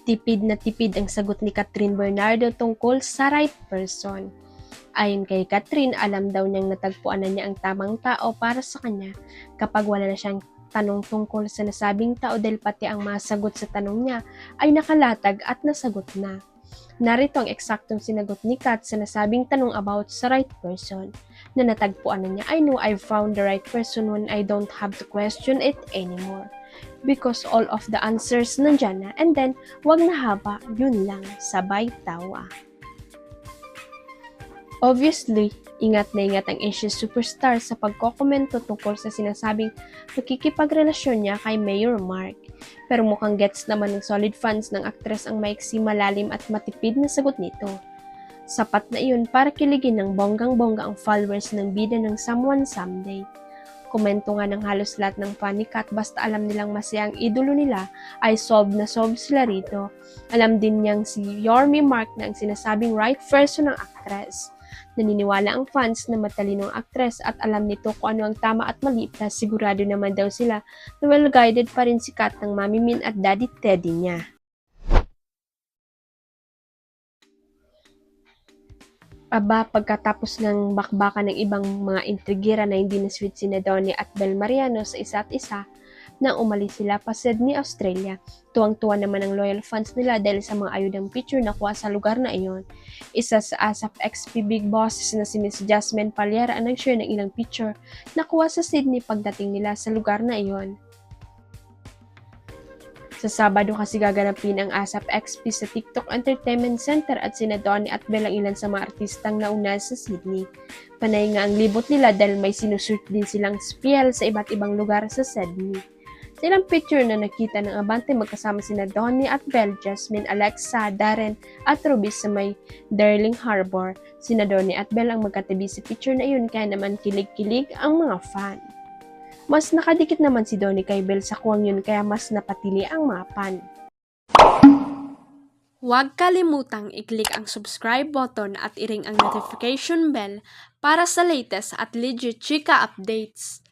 Tipid na tipid ang sagot ni Catherine Bernardo tungkol sa right person. Ayon kay Catherine, alam daw niyang natagpuan na niya ang tamang tao para sa kanya kapag wala na siyang tanong tungkol sa nasabing tao dahil pati ang mga sagot sa tanong niya ay nakalatag at nasagot na. Narito ang eksaktong sinagot ni Kat sa nasabing tanong about sa right person. Na natagpuan na niya, I know I've found the right person when I don't have to question it anymore. Because all of the answers nandyan na, and then, wag na haba, yun lang, sabay tawa. Obviously, ingat na ingat ang Asian superstar sa pagkokomento tungkol sa sinasabing nakikipagrelasyon niya kay Mayor Mark. Pero mukhang gets naman ng solid fans ng aktres ang maiksi, malalim at matipid na sagot nito. Sapat na iyon para kiligin ng bonggang-bongga ang followers ng bida ng Someone Someday. Komento nga ng halos lahat ng fan ni Kat basta alam nilang masaya ang idolo nila ay solve na solve sila rito. Alam din niyang si Yorme Mark na ang sinasabing right person ng aktres. Naniniwala ang fans na matalinong aktres at alam nito kung ano ang tama at mali, plus sigurado naman daw sila na well-guided pa rin si Kat ng Mami Min at Daddy Teddy niya. Aba, pagkatapos ng bakbakan ng ibang mga intrigira na hindi na sweet sina Donnie at Bel Mariano sa isa't isa, nang umalis sila pa Sydney, Australia. Tuwang-tuwa naman ang loyal fans nila dahil sa mga ayudang picture na kuha sa lugar na iyon. Isa sa ASAP XP Big Bosses na si Miss Jasmine Palyera ang nag-share ng ilang picture na kuha sa Sydney pagdating nila sa lugar na iyon. Sa Sabado kasi gaganapin ang ASAP XP sa TikTok Entertainment Center at sina Donnie at Bel ang ilan sa mga artistang nauna sa Sydney. Panay nga ang libot nila dahil may sinushoot din silang spiel sa iba't ibang lugar sa Sydney. Sa ilang picture na nakita ng Abante magkasama sina Donnie at Bel, Jasmine, Alexa, Darren at Ruby sa may Darling Harbor. Sina Donnie at Bel ang magkatabi sa picture na iyon kaya naman kilig-kilig ang mga fan. Mas nakadikit naman si Donnie kay Bel sa kuwang yun kaya mas napatili ang mga fan. Huwag kalimutang i-click ang subscribe button at i-ring ang notification bell para sa latest at legit chika updates.